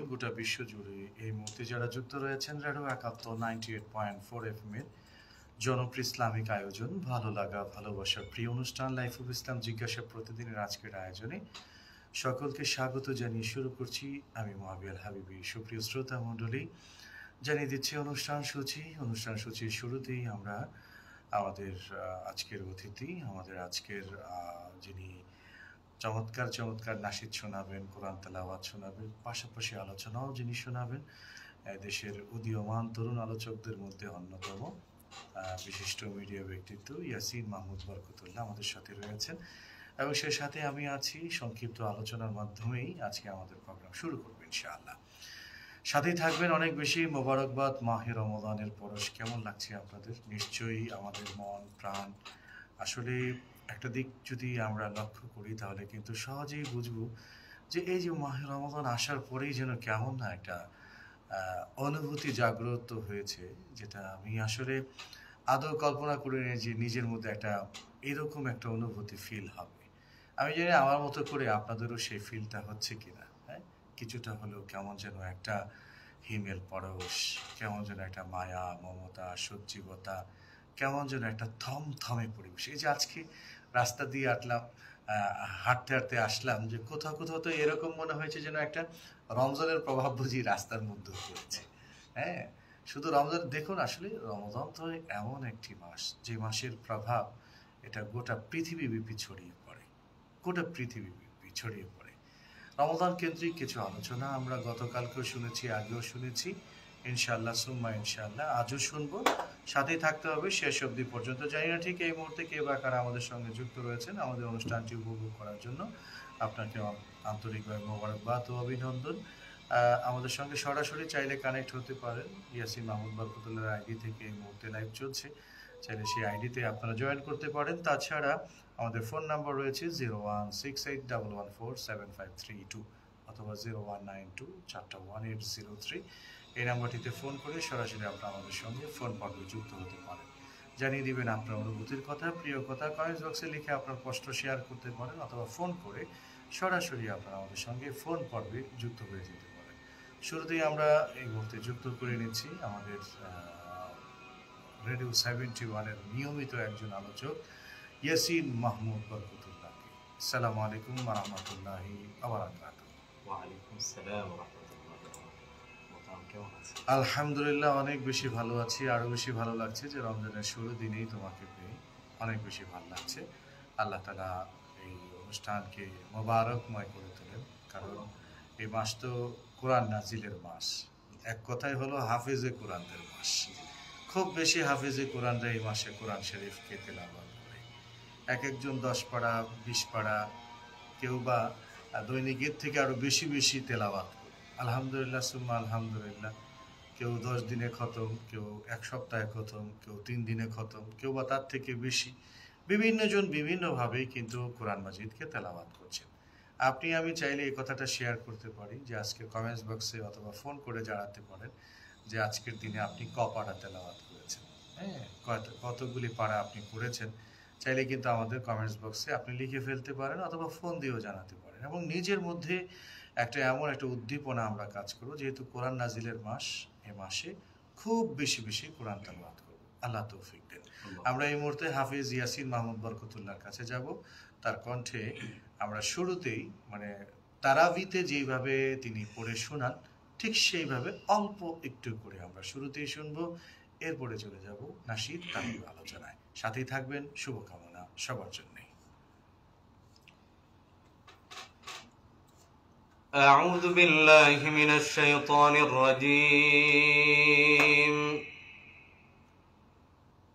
গোটা বিশ্ব জুড়ে এই মুহূর্তে যারা যুক্ত রয়েছেন রেডিও ৭১ 98.4 FM এর জনপ্রিয় ইসলামিক আয়োজন ভালো লাগা ভালোবাসার প্রিয় অনুষ্ঠান লাইফ অফ ইসলাম জিজ্ঞাসা প্রতিদিনের আজকের আয়োজনে সকলকে স্বাগত জানিয়ে শুরু করছি আমি মুহাবিয়াল হাবিবি। সুপ্রিয় শ্রোতা মণ্ডলী, জানিয়ে দিচ্ছি অনুষ্ঠান সূচির শুরুতেই আমরা আমাদের আজকের অতিথি, আমাদের আজকের যিনি চমৎকার নাশিদ শোনাবেন, কোরআন তেলাওয়াত শোনাবেন, পাশাপাশি আলোচনাও যিনি শোনাবেন, দেশের উদীয়মান তরুণ আলোচকদের মধ্যে অন্যতম বিশিষ্ট মিডিয়া ব্যক্তিত্ব ইয়াসিন মাহমুদ বরকতুল্লাহ আমাদের সাথে রয়েছেন এবং সে সাথে আমি আছি। সংক্ষিপ্ত আলোচনার মাধ্যমেই আজকে আমাদের প্রোগ্রাম শুরু করবো ইনশাআল্লাহ। সাথেই থাকবেন অনেক বেশি মোবারকবাদ। মাহে রমজানের পরশ কেমন লাগছে আপনাদের? নিশ্চয়ই আমাদের মন প্রাণ আসলে একটা দিক যদি আমরা লক্ষ্য করি তাহলে কিন্তু সহজেই বুঝবো যে এই যে মাহে রমজান আসার পরেই যেন কেমন না একটা অনুভূতি জাগ্রত হয়েছে, যেটা আমি আসলে আদৌ কল্পনা করিনি যে নিজের মধ্যে একটা এরকম একটা অনুভূতি ফিল হবে। আমি জানি আমার মতো করে আপনাদেরও সেই ফিলটা হচ্ছে কিনা। হ্যাঁ, কিছুটা হলেও কেমন যেন একটা হিমেল পরশ, কেমন যেন একটা মায়া মমতা সজীবতা, কেমন যেন একটা থমথমে পরিবেশ। এই যে আজকে রাস্তা দিয়ে হাঁটতে আসলাম, যে কোথাও তো এরকম মনে হয়েছে যেন একটা রমজানের প্রভাব বুঝি রাস্তার মধ্যে পড়েছে। হ্যাঁ, শুধু রমজান দেখুন, আসলে রমজান তো এমন একটি মাস যে মাসের প্রভাব এটা গোটা পৃথিবীব্যাপী ছড়িয়ে পড়ে। রমজান কেন্দ্রিক কিছু আলোচনা আমরা গতকালকেও শুনেছি, আগেও শুনেছি, ইনশাআল্লাহ সুম্মা ইনশাআল্লাহ আজও শুনবো। সাথেই থাকতে হবে শেষ অবধি পর্যন্ত। জানি না ঠিক এই মুহূর্তে কে বা কারা আমাদের সঙ্গে যুক্ত রয়েছেন আমাদের অনুষ্ঠানটি উপভোগ করার জন্য। আপনাকে আন্তরিকভাবে মোবারকবাদ ও অভিনন্দন। আমাদের সঙ্গে সরাসরি চাইলে কানেক্ট হতে পারেন। ইয়াসিন মাহমুদ বরকতুল্লাহর আইডি থেকে এই মুহূর্তে লাইভ চলছে, চাইলে সেই আইডিতে আপনারা জয়েন করতে পারেন। তাছাড়া আমাদের ফোন নাম্বার রয়েছে 01681147532 অথবা 0192411803। এই নাম্বারটিতে ফোন করে সরাসরি আপনারা আমাদের সঙ্গে ফোন পর্বে যুক্ত হতে পারেন। জানিয়ে দিবেন আপনার অনুভূতির কথা, প্রিয় কথা, কমেন্টস বক্সে লিখে আপনার কষ্ট শেয়ার করতে পারেন অথবা ফোন করে সরাসরি আপনারা আমাদের সঙ্গে ফোন পর্বে যুক্ত হয়ে যেতে পারেন। শুরুতেই আমরা এই মুহূর্তে যুক্ত করে নিচ্ছি আমাদের রেডিও 71-এর নিয়মিত একজন আলোচক ইয়াসিন মাহমুদ বরকতুল্লাহকে। আসসালামু আলাইকুম ওয়া রাহমাতুল্লাহি ওয়া বারাকাতুহু। ওয়া আলাইকুম আসসালাম ওয়া রাহমাতুল্লাহি ওয়া বারাকাতুহু। কেমন আছেন? আলহামদুলিল্লাহ, অনেক বেশি ভালো আছি। আরো বেশি ভালো লাগছে যে রমজানের শুরু দিনেই তোমাকে পেয়ে অনেক বেশি ভালো লাগছে। আল্লাহ তাআলা এই অনুষ্ঠানকে মোবারকময় করে তোলেন, কারণ এই মাস তো কোরআন নাজিলের মাস। এক কথাই হলো হাফেজে কোরআনদের মাস। খুব বেশি হাফেজে কোরআনরা এই মাসে কোরআন শরীফকে তেলাওয়াত করে। একজন 10 পারা 20 পারা, কেউ বা দৈনিকের থেকে আরো বেশি তেলাওয়াত করে। আলহামদুলিল্লাহ সুম্মা আলহামদুলিল্লাহ। কেউ 10 দিনে খতম, কেউ 1 সপ্তাহে খতম, কেউ 3 দিনে খতম, কেউ বা তার থেকে বেশি। বিভিন্নজন বিভিন্নভাবেই কিন্তু কোরআন মাজিদকে তেলাওয়াত করছেন। আপনি আমি চাইলে এই কথাটা শেয়ার করতে পারি যে আজকে কমেন্টস বক্সে অথবা ফোন করে জানাতে পারেন যে আজকের দিনে আপনি পারা তেলাওয়াত করেছেন। হ্যাঁ, কতগুলি পারা আপনি পড়েছেন, চাইলে কিন্তু আমাদের কমেন্টস বক্সে আপনি লিখে ফেলতে পারেন অথবা ফোন দিয়েও জানাতে পারেন। এবং নিজের মধ্যে এমন একটা উদ্দীপনা আমরা কাজ করবো, যেহেতু কোরআন নাজিলের মাস, এ মাসে খুব বেশি কোরআন তেলাওয়াত করবো। আল্লাহ তৌফিক দেন। আমরা এই মুহূর্তে হাফিজ ইয়াসিন মাহমুদ বরকতুল্লাহর কাছে যাব। তার কণ্ঠে আমরা শুরুতেই তারাবিতে যেইভাবে তিনি পড়ে শোনান, ঠিক সেইভাবে অল্প একটু করে আমরা শুরুতেই শুনবো, এরপরে চলে যাব নাশিদ তানবীর আলোচনায়। সাথেই থাকবেন, শুভকামনা সবার জন্য। أعوذ بالله من الشيطان الرجيم.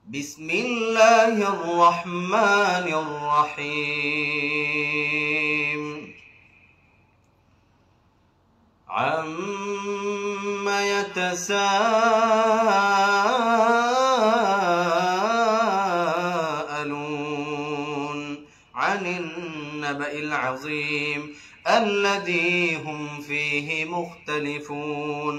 بسم الله الرحمن الرحيم. عما يتساءلون عن النبأ العظيم الذي هم فيه مختلفون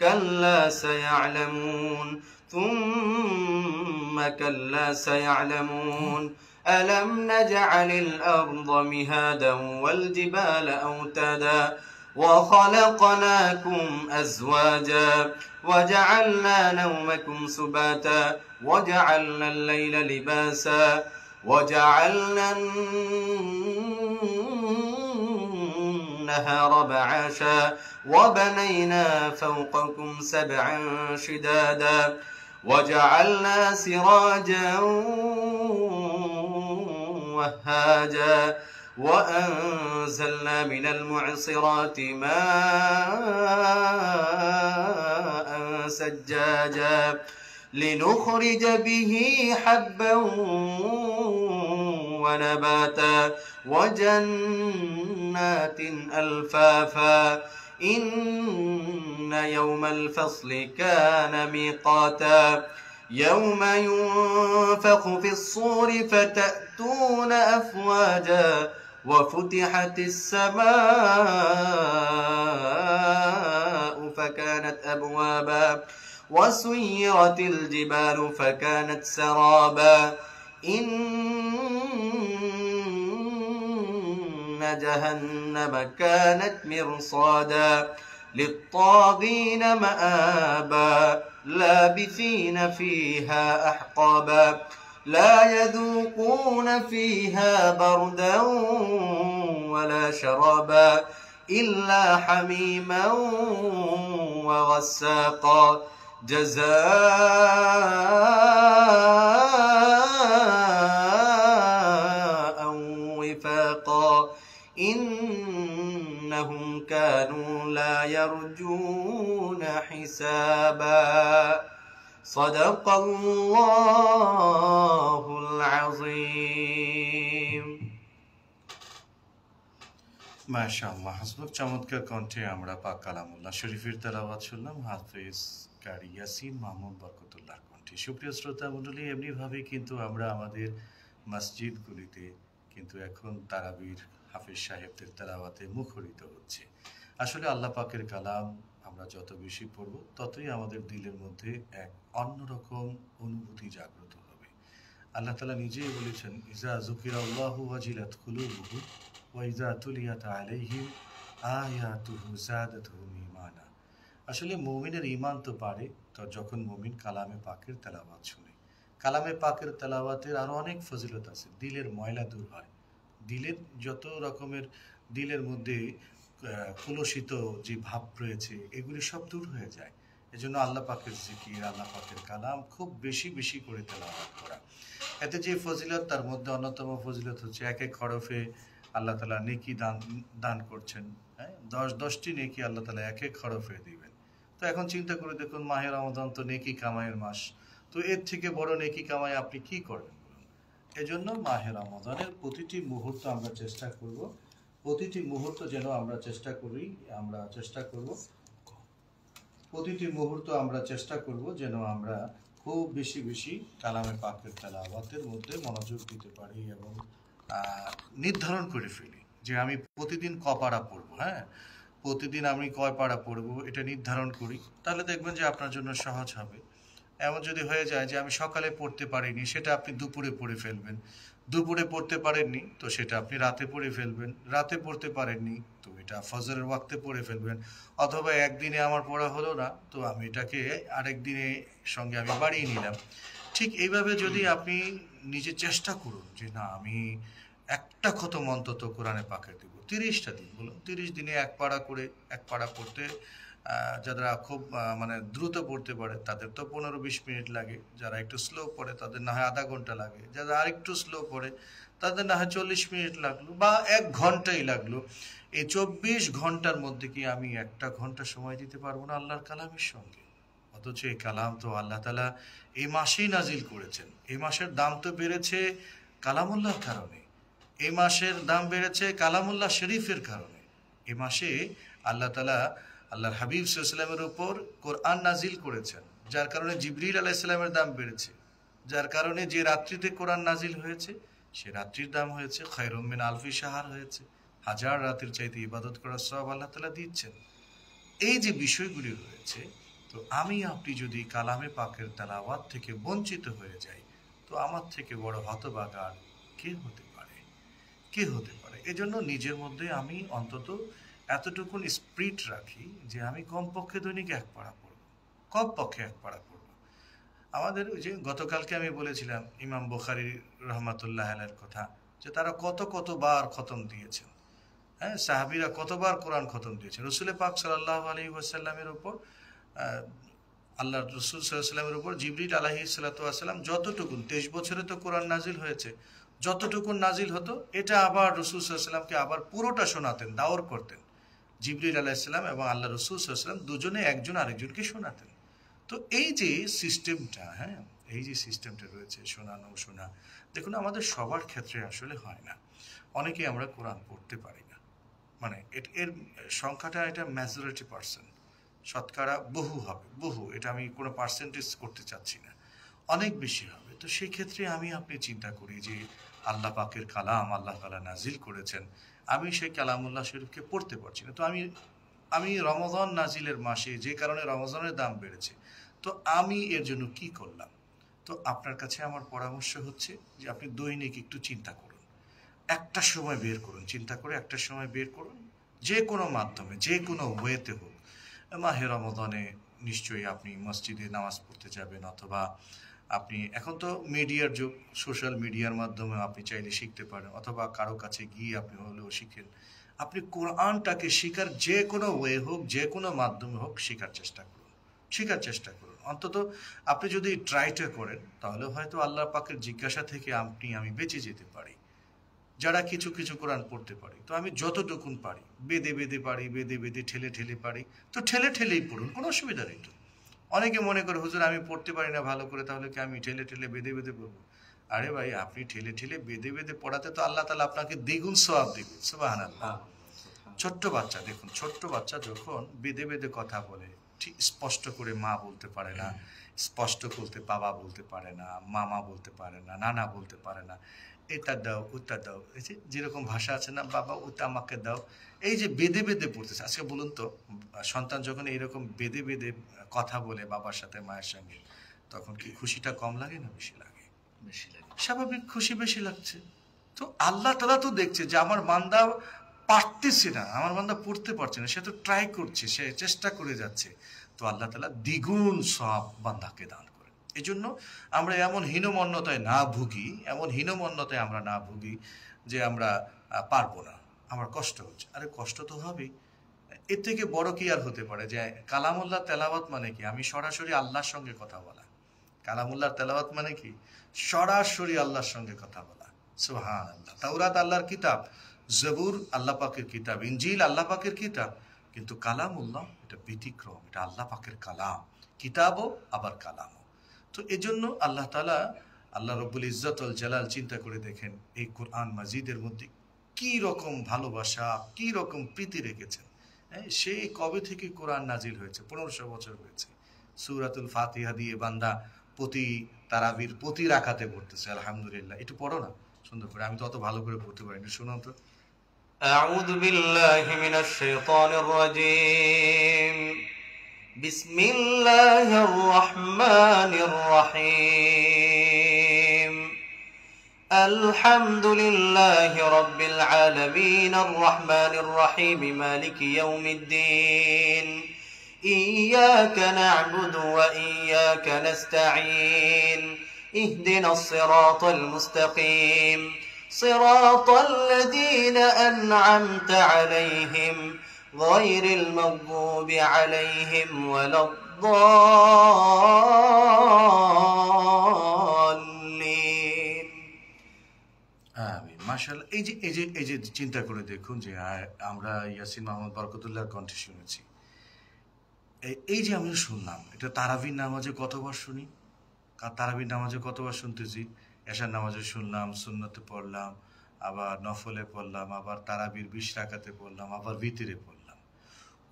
كلا سيعلمون ثم كلا سيعلمون ألم نجعل الأرض مهادا والجبال أوتادا وخلقناكم أزواجا وجعلنا نومكم سباتا وجعلنا الليل لباسا وجعلنا النهار معاشا وبنينا فوقكم سبعا شدادا وجعلنا سراجا وهاجا وأنزلنا من المعصرات ماء سجاجا لنخرج به حبا ونباتا وجنات ألفافا إن يوم الفصل كان ميقاتا يوم ينفخ في الصور فتأتون أفواجا وفتحت السماء فكانت أبوابا وسيرت الجبال فكانت سرابا إن جهنم كانت مرصادا للطاغين مآبا لابثين فيها أحقابا لا يذوقون فيها بردا ولا شرابا إلا حميما وغساقا جزاء وفاقا إنهم كانوا لا يرجون حسابا صدق الله العظيم মাশাআল্লাহ হাসবুক চমৎকার কণ্ঠে আমরা পাক কালামুল্লাহ শরীফের তেলাওয়াত শুনলাম হাফেজ কারি ইয়াসিন মাহমুদ বরকতুল্লাহর কণ্ঠে। সুপ্রিয় শ্রোতা মণ্ডলী, এমনিভাবে কিন্তু আমরা আমাদের মসজিদগুলিতে কিন্তু এখন তারাবির হাফেজ সাহেবদের তেলাওয়াতে মুখরিত হচ্ছে। আসলে আল্লাহ পাকের কালাম আমরা যত বেশি পড়ব ততই আমাদের দিলের মধ্যে এক অন্যরকম অনুভূতি জাগ্রত হবে। আল্লাহ তাআলা নিজেই বলেছেন, ইজা যুকিরাল্লাহু ওয়াজিলাত কুলুবুহুম ওয়া ইজা তুলিয়াত আলাইহিম আয়াতুহু যাদাতুহুম ঈমানা। আসলে মুমিনের ঈমান তো বাড়ে তো যখন মুমিন কালামে পাকের তেলাওয়াত শুনে। কালামে পাকের তেলাওয়াতের আরো অনেক ফজিলত আছে। দিলের ময়লা দূর হয়, দিলের যত রকমের দিলের মধ্যে কলুষিত যে ভাব রয়েছে এগুলি সব দূর হয়ে যায়। এজন্য আল্লাহ পাকের জিকির, আল্লাহ পাকের কালাম খুব বেশি বেশি করে তেলাওয়াত করা। এতে যে ফজিলত তার মধ্যে অন্যতম ফজিলত হচ্ছে এক এক হরফে আল্লাহ তাআলা নেকি দান করছেন। হ্যাঁ, 10টি নেকি আল্লাহ তাআলা এক এক হরফে দিবেন। তো এখন চিন্তা করে দেখুন, মাহে রমাদান তো নেকি কামাইয়ের মাস, তো এর থেকে বড় নেকি কামাই আপনি কি করবেন বলুন? এজন্য মাহে রমাদানের প্রতিটি মুহূর্ত আমরা চেষ্টা করব, প্রতিটি মুহূর্ত যেন আমরা চেষ্টা করব প্রতিটি মুহূর্ত আমরা চেষ্টা করব যেন আমরা খুব বেশি বেশি কালামে পাকের তেলাওয়াতের মধ্যে মনোযোগ দিতে পারি এবং নির্ধারণ করে ফেলি যে আমি প্রতিদিন কপাড়া পড়বো। হ্যাঁ, প্রতিদিন আমি কয় পাড়া পড়বো এটা নির্ধারণ করি, তাহলে দেখবেন যে আপনার জন্য সহজ হবে। এমন যদি হয়ে যায় যে আমি সকালে পড়তে পারিনি, সেটা আপনি দুপুরে পড়ে ফেলবেন। দুপুরে পড়তে পারেননি তো সেটা আপনি রাতে পড়ে ফেলবেন। রাতে পড়তে পারেননি তো এটা ফজরের ওয়াক্তে পড়ে ফেলবেন। অথবা একদিনে আমার পড়া হলো না তো আমি এটাকে আরেক দিনের সঙ্গে আমি বাড়িয়ে নিলাম। ঠিক এইভাবে যদি আপনি নিজে চেষ্টা করুন যে না আমি একটা খতম অন্তত কোরআনে পাকের দেব 30টা দিন, বলুন 30 দিনে এক পাড়া পড়তে যারা খুব মানে দ্রুত পড়তে পারে তাদের তো 15-20 মিনিট লাগে, যারা একটু স্লো পড়ে তাদের না হয় আধা ঘন্টা লাগে, যারা আরেকটু স্লো পড়ে তাদের না হয় 40 মিনিট লাগলো বা 1 ঘন্টাই লাগলো। এই 24 ঘন্টার মধ্যে কি আমি 1টা ঘন্টা সময় দিতে পারবো না আল্লাহর কালামের সঙ্গে? অথচ এই কালাম তো আল্লাহ তাআলা এই মাসেই নাজিল করেছেন। এই মাসের দাম তো বেড়েছে কালামুল্লাহর কারণে, এই মাসের দাম বেড়েছে কালামুল্লাহ শরীফের কারণে। এই মাসে আল্লাহ তাআলা আল্লাহর হাবিব সাল্লাল্লাহু আলাইহি ওয়াসাল্লামের উপর কোরআন নাজিল করেছেন, যার কারণে জিবরিল আলাইহিস সালামের দাম বেড়েছে, যার কারণে যে রাত্রিতে কোরআন নাজিল হয়েছে সে রাত্রির দাম হয়েছে খায়রুম মিন আলফি শাহর হয়েছে। 1000 রাতের চাইতে ইবাদত করার সওয়াব আল্লাহ তাআলা দিচ্ছেন। এই যে বিষয়গুলি রয়েছে, তো আমি আপনি যদি কালামে পাকের তেলাওয়াত থেকে বঞ্চিত হয়ে যাই তো আমার থেকে বড় হতভাগা কে হতে পারে, কে হতে পারে? এজন্য নিজের মধ্যে আমি অন্তত এতটুকুন স্পিরিট রাখি যে আমি কমপক্ষে দৈনিক এক পারা পড়ব, কমপক্ষে এক পারা পড়ব। আমাদের ওই যে গতকালকে আমি বলেছিলাম ইমাম বুখারী রহমাতুল্লাহ আলাইহির কথা, যে তারা কতবার খতম দিয়েছেন। হ্যাঁ, সাহাবীরা কতবার কোরআন খতম দিয়েছেন। রসুল পাক সাল্লাল্লাহু আলাইহি ওয়াসাল্লামের উপর আল্লাহ রসুল সাল্লাল্লাহু আলাইহি ওয়াসাল্লামের উপর জিবরিল আলাইহিস সালাতু ওয়াসাল্লাম যতটুকুন 23 বছরে তো কোরআন নাজিল হয়েছে, যতটুকুন নাজিল হতো এটা আবার রসুল সাল্লাল্লাহু আলাইহি ওয়াসাল্লামকে আবার পুরোটা শোনাতেন, দাওর করতেন। জিবরিল আলাইহিস সালাম এবং আল্লাহ রসুল সাল্লাল্লাহু আলাইহি ওয়াসাল্লাম দুজনে একজন আরেকজনকে শোনাতেন। তো এই যে সিস্টেমটা, হ্যাঁ, এই যে সিস্টেমটা রয়েছে শোনানো শোনা, দেখুন আমাদের সবার ক্ষেত্রে আসলে হয় না। অনেকেই আমরা কোরআন পড়তে পারি না, মানে এর সংখ্যাটা এটা মেজরিটি পার্সেন্ট, শতকরা বহু হবে, বহু, এটা আমি কোনো পার্সেন্টেজ করতে চাচ্ছি না, অনেক বেশি হবে। তো সেই ক্ষেত্রে আমি আপনি চিন্তা করি যে আল্লাহ পাকের কালাম আল্লাহ তাআলা নাজিল করেছেন, আমি সেই কালামুল্লাহ শরীফকে পড়তে পারছি না। তো আমি রমজান নাজিলের মাসে, যে কারণে রমজানের দাম বেড়েছে, তো আমি এর জন্য কি করলাম? তো আপনার কাছে আমার পরামর্শ হচ্ছে যে আপনি দৈনিক একটু চিন্তা করুন, একটা সময় বের করুন, চিন্তা করে একটা সময় বের করুন, যে কোনো মাধ্যমে, যে কোনো ওয়েতে হোক। মাহে রমজানে নিশ্চয়ই আপনি মসজিদে নামাজ পড়তে যাবেন, অথবা আপনি, এখন তো মিডিয়ার যুগ, সোশ্যাল মিডিয়ার মাধ্যমে আপনি চাইলে শিখতে পারেন, অথবা কারো কাছে গিয়ে আপনি হলেও শিখেন। আপনি কোরআনটাকে শেখার যে কোনো ওয়ে হোক, যে কোনো মাধ্যমে হোক, শেখার চেষ্টা করুন, শেখার চেষ্টা করুন। অন্তত আপনি যদি ট্রাইটা করেন, তাহলে হয়তো আল্লাহ পাকের জিজ্ঞাসা থেকে আমি বেঁচে যেতে পারি। যারা কিছু কিছু কোরআন পড়তে পারি, তো আমি যতটুকুন পারি বেদে বেদে পারি, বেদে বেদে ঠেলে ঠেলে পারি, তো ঠেলে ঠেলেই পড়ুন, কোনো অসুবিধা নেই। তো অনেকে মনে করে হুজুর আমি পড়তে পারি না ভালো করে, তাহলে কি আমি ঠেলে ঠেলে বেদে বেদে পড়বো? আরে ভাই, আপনি ঠেলে ঠেলে বেদে বেদে পড়াতে তো আল্লাহ তাআলা আপনাকে দ্বিগুণ সওয়াব দিবেন, সুবহানাল্লাহ। ছোট্ট বাচ্চা, দেখুন ছোট্ট বাচ্চা যখন বেদে বেদে কথা বলে, ঠিক স্পষ্ট করে মা বলতে পারে না, স্পষ্ট করতে বাবা বলতে পারে না, মামা বলতে পারে না, নানা বলতে পারে না, এটা দাও ওটা দাও, এই যে যেরকম ভাষা আছে না, বাবা ওটা আমাকে দাও, এই যে বেদে বেদে পড়তেছে। আজকে বলুন তো, সন্তান যখন এইরকম বেদে বেদে কথা বলে বাবার সাথে মায়ের সঙ্গে, তখন কি খুশিটা কম লাগে না বেশি লাগে? বেশি লাগে। স্বাভাবিক খুশি বেশি লাগছে। তো আল্লাহ তাআলা তো দেখছে যে আমার বান্দা পারতেছে না, আমার বান্দা পড়তে পারছে না, সে তো ট্রাই করছে, সে চেষ্টা করে যাচ্ছে, তো আল্লাহ তাআলা দ্বিগুণ সওয়াব বান্দাকে দান করেন। এই জন্য আমরা এমন হীনমন্যতায় না ভুগি, এমন হীনমন্যতায় আমরা না ভুগি যে আমরা পারবো না, আমার কষ্ট হচ্ছে। আরে কষ্ট তো হবেই, এর থেকে বড় কি আর হতে পারে? যে কালামুল্লাহ তেলাওয়াত মানে কি? আমি সরাসরি আল্লাহর সঙ্গে কথা বলা। কালামুল্লাহ তেলাওয়াত মানে কি? সরাসরি আল্লাহর সঙ্গে কথা বলা। সুবহানাল্লাহ। তাওরাত আল্লাহর কিতাব, জবুর আল্লাহ পাকের কিতাব, ইনজিল আল্লাহ পাকের কিতাব, কিন্তু কালামুল্লাহ এটা ব্যতিক্রম, এটা আল্লাহ পাকের কালাম, কিতাবও আবার কালামও। তো এজন্য আল্লাহ তাআলা, আল্লাহ রব্বুল ইজ্জত ওয়াল জালাল চিন্তা করে দেখেন এই কোরআন মাজিদের মধ্যে কি রকম ভালোবাসা, কি রকম প্রীতি রেখেছেন। হ্যাঁ, সেই কবে থেকে কোরআন নাজিল হয়েছে? 1500 বছর হয়েছে। সূরাতুল ফাতিহা দিয়ে বান্দা প্রতি তারাবির প্রতি রাকাতে পড়তেছে, আলহামদুলিল্লাহ। একটু পড়ো না সুন্দর করে, আমি তো অত ভালো করে পড়তে পারি না, শোনাও তো। أعوذ بالله من الشيطان الرجيم. بسم الله الرحمن الرحيم. الحمد لله رب العالمين الرحمن الرحيم مالك يوم الدين. إياك نعبد وإياك نستعين. اهدنا الصراط المستقيم صراط الذين أنعمت عليهم غير المغضوب عليهم ولا الضالين. আমিন। মাশাআল্লাহ। এই যে চিন্তা করে দেখুন যে আমরা ইয়াসিন মাহমুদ বরকতুল্লাহর কণ্ঠে শুনেছি, এই যে আমরা শুনলাম, এটা তারাবির নামাজে কতবার শুনি, তারাবির নামাজে কতবার শুনতেছি, এশার নামাজে শুনলাম, সুন্নতে পড়লাম, আবার নফলে পড়লাম, আবার তারাবির 20 রাকাতে পড়লাম, আবার ভিতরে পড়লাম,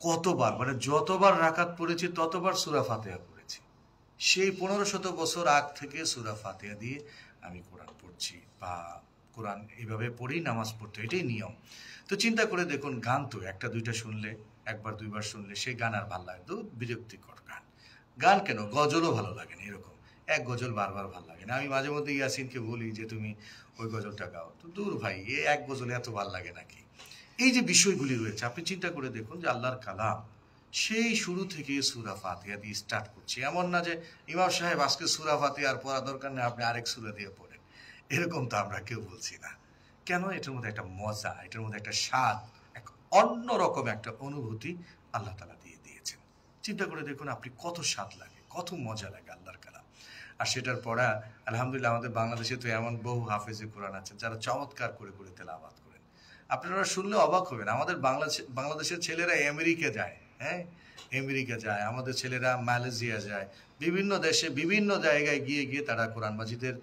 কতবার, মানে যতবার রাকাত পড়েছি ততবার সূরা ফাতিহা পড়েছি। সেই 1500 বছর আগ থেকে সূরা ফাতিহা দিয়ে আমি কোরআন পড়ছি, বা কোরআন এইভাবে পড়েই নামাজ পড়তে, এটাই নিয়ম। তো চিন্তা করে দেখুন, গান তো একটা দুইটা শুনলে, একবার দুইবার শুনলে সেই গান আর ভালো লাগে, তো বিরক্তিকর গান। গান কেন, গজলও ভালো লাগে না এরকম। এক গজল বারবার ভাল লাগে না। আমি মাঝে মধ্যে ইয়াসিনকে বলি যে তুমি ওই গজলটা গাও, তো দূর ভাই, এক গজলে এত ভাল লাগে নাকি? এই যে বিষয়গুলি রয়েছে, আপনি চিন্তা করে দেখুন যে আল্লাহর কালাম সেই শুরু থেকে সূরা ফাতিহা দিয়ে স্টার্ট করছি। এমন না যে ইমাম সাহেব আজকে সূরা ফাতিহা আর পড়া দরকার নেই, আপনি আরেক সূরা দিয়ে পড়েন, এরকম তো আমরা কেউ বলছি না। কেন? এটার মধ্যে একটা মজা, এটার মধ্যে একটা স্বাদ, এক অন্যরকম একটা অনুভূতি আল্লাহ তাআলা দিয়ে দিয়েছেন। চিন্তা করে দেখুন আপনি কত স্বাদ লাগে, কত মজা লাগে আল্লাহর কালাম। আর সেটার পড়া আলহামদুলিল্লাহ আমাদের বাংলাদেশে তো এমন বহু হাফেজে কোরআন আছেন যারা চমৎকার করে করে তেলাওয়াত করেন। আপনারা শুনলে অবাক হবেন, আমাদের বাংলাদেশের ছেলেরা আমেরিকা যায়, হ্যাঁ আমেরিকা যায়, আমাদের ছেলেরা মালয়েশিয়া যায়, বিভিন্ন দেশে বিভিন্ন জায়গায় গিয়ে গিয়ে তারা কোরআন মাজিদের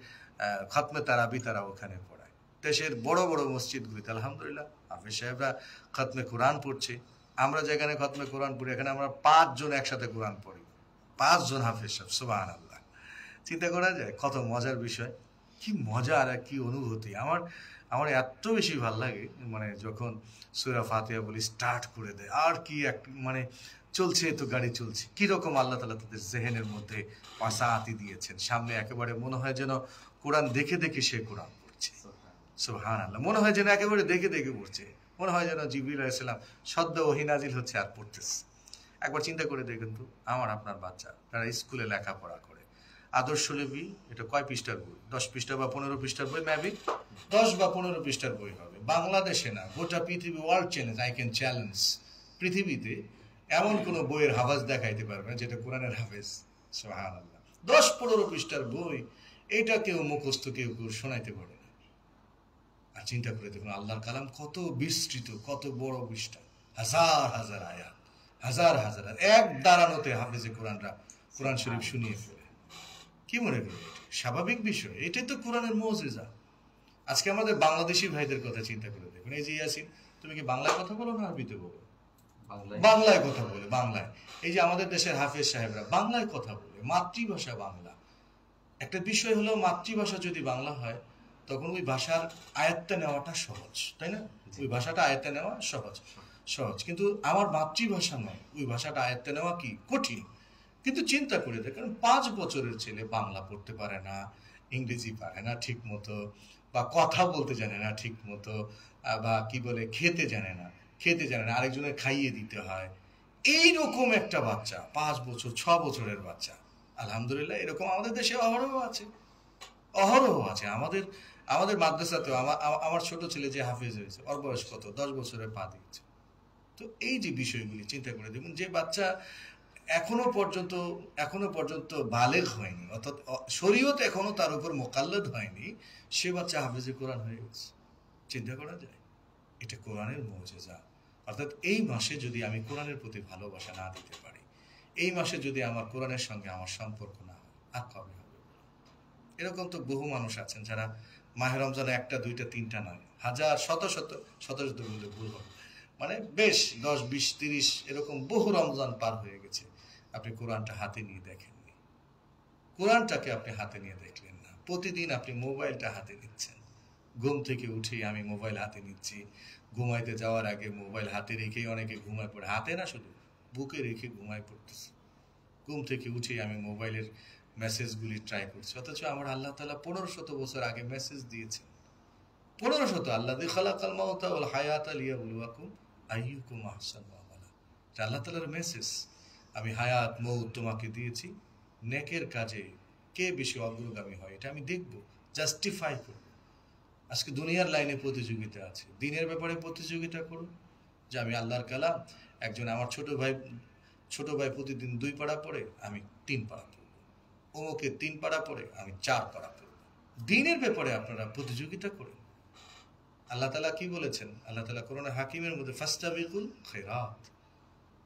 খতমে তারাবি তারা ওখানে পড়ায়। দেশের বড় বড় মসজিদগুলিতে আলহামদুলিল্লাহ হাফেজ সাহেবরা খতমে কোরআন পড়ছে। আমরা যেখানে খতমে কোরআন পড়ি, এখানে আমরা 5 জন একসাথে কোরআন পড়ি, 5 জন হাফেজ সাহেব, সুবহানাল্লাহ। চিন্তা করা যায় কত মজার বিষয়, কি মজা আর কি অনুভূতি। আমার আমার এত বেশি ভাল লাগে মানে যখন সূরা ফাতিহা বলি স্টার্ট করে দেয়, আর কি এক মানে চলছে তো গাড়ি চলছে, কিরকম আল্লাহ তাআলা তাদের জেহেনের মধ্যে পাসাআতি দিয়েছেন। সামনে একেবারে মনে হয় যেন কোরআন দেখে দেখে সে কোরআন পড়ছে, সুবহানাল্লাহ। মনে হয় যেন একেবারে দেখে দেখে পড়ছে, মনে হয় যেন জিবরিল আলাইহিস সালাম সদ্য ওহী নাজিল হচ্ছে আর পড়তেছে। একবার চিন্তা করে দেখেন তো, আমার আপনার বাচ্চা যারা স্কুলে লেখাপড়া করে, আদর্শ লিপি এটা কয় পৃষ্ঠার বই? 10 পৃষ্ঠা বা 15 পৃষ্ঠার বই, মেবি 10 বা 15 পৃষ্ঠার বই হবে। বাংলাদেশে না, গোটা পৃথিবী, world challenge, I can challenge, পৃথিবীতে এমন কোনো বইয়ের হাফেজ দেখাইতে পারবে না যেটা কোরআনের হাফেজ, সুবহানাল্লাহ। 10-15 পৃষ্ঠার বই, এটা কেউ মুখস্থ কেউ কেউ শোনাইতে পারে না। আর চিন্তা করে দেখুন আল্লাহর কালাম কত বিস্তৃত, কত বড় পৃষ্ঠা, হাজার হাজার আয়াত, হাজার হাজার, এক দাঁড়ানোতে হাফেজে কোরআনরা কোরআন শরীফ শুনিয়ে ফেলে। কি মনে করি স্বাভাবিক বিষয়? এটাই তো কোরআনের মুজিজা। আজকে আমাদের বাংলাদেশি ভাইদের কথা চিন্তা করে দেখুন, এই যে ইয়াসিন, তুমি কি বাংলায় কথা বলো না আরবিতে বলো? বাংলায় কথা বলে, বাংলায়। এই যে আমাদের দেশের হাফেজ সাহেবরা বাংলায় কথা বলে, মাতৃভাষা বাংলা। একটা বিষয় হলো মাতৃভাষা যদি বাংলা হয় তখন ওই ভাষার আয়ত্তে নেওয়াটা সহজ, তাই না? ওই ভাষাটা আয়ত্তে নেওয়া সহজ সহজ, কিন্তু আমার মাতৃভাষা নয়, ওই ভাষাটা আয়ত্তে নেওয়া কি কঠিন। কিন্তু চিন্তা করে দেখেন 5 বছরের ছেলে বাংলা পড়তে পারে না, ইংরেজি পারে না ঠিক মতো, বা কথা বলতে জানে না ঠিক মতো, বা কি বলে খেতে জানে না, আরেকজনের খাইয়ে দিতে হয়। এইরকম একটা বাচ্চা 5 বছর 6 বছরের বাচ্চা, আলহামদুলিল্লাহ এরকম আমাদের দেশে অহরহ আছে, অহরহ আছে। আমাদের মাদ্রাসাতেও আমার ছোট ছেলে যে হাফেজ হয়েছে, ওর বয়স কত? 10 বছরে পা দিয়েছে। তো এই যে বিষয়গুলি চিন্তা করে দেখুন, যে বাচ্চা এখনো পর্যন্ত বালেগ হয়নি, অর্থাৎ শরীয়ত এখনো তার উপর মোকাল্লাদ হয়নি, সে বাচ্চা হাফেজে কোরআন হয়ে গেছে। চিন্তা করা যায়? এটা কোরআনের মুজিজা। অর্থাৎ এই মাসে যদি আমি কোরআনের প্রতি ভালোবাসা না দিতে পারি, এই মাসে যদি আমার কোরআনের সঙ্গে আমার সম্পর্ক না হয়, আর কবে হবে? এরকম তো বহু মানুষ আছেন যারা মাহে রমজানে 1টা 2টা 3টা নয়, হাজার শত বলে ভুল হবে, মানে বেশ 10 20 30 এরকম বহু রমজান পার হয়ে গেছে, আপনি কোরআনটা হাতে নিয়ে দেখেননি, কোরআনটাকে আপনি হাতে নিয়ে দেখলেন না। প্রতিদিন আপনি মোবাইলটা হাতে নিচ্ছেন, ঘুম থেকে উঠেই আমি মোবাইল হাতে নিচ্ছি, ঘুমাইতে যাওয়ার আগে মোবাইল হাতে রেখেই অনেকে ঘুমায় পড়ে, হাতে না শুধু বুকে রেখে ঘুমায় পড়তেছে। ঘুম থেকে উঠেই আমি মোবাইলের মেসেজগুলি ট্রাই করছি, অথচ আমার আল্লাহ তাআলা 1500 বছর আগে মেসেজ দিয়েছেন। 1500, আল্লাযী খালাকাল মাউতা ওয়াল হায়াতা লিয়াবলুয়াকুম আইয়ুকুম আহসানু আমালা। আল্লাহ তাআলার মেসেজ, আমি হায়াত মউত তোমাকে দিয়েছি, নেকের কাজে কে বেশি অগ্রগামী হয় এটা আমি দেখব, জাস্টিফাই করব। আজকে দুনিয়ার লাইনে প্রতিযোগিতা আছে, দিনের ব্যাপারে প্রতিযোগিতা করুন, যে আমি আল্লাহর কালাম, একজন আমার ছোট ভাই প্রতিদিন 2 পারা পড়ে, আমি 3 পারা পড়ব, ওকে 3 পারা পড়ে, আমি 4 পারা পড়ব। দিনের ব্যাপারে আপনারা প্রতিযোগিতা করেন। আল্লাহ তাআলা কি বলেছেন? আল্লাহ তাআলা কোরআনে হাকিমের মধ্যে ফাস্তাবিকুল খায়রাত,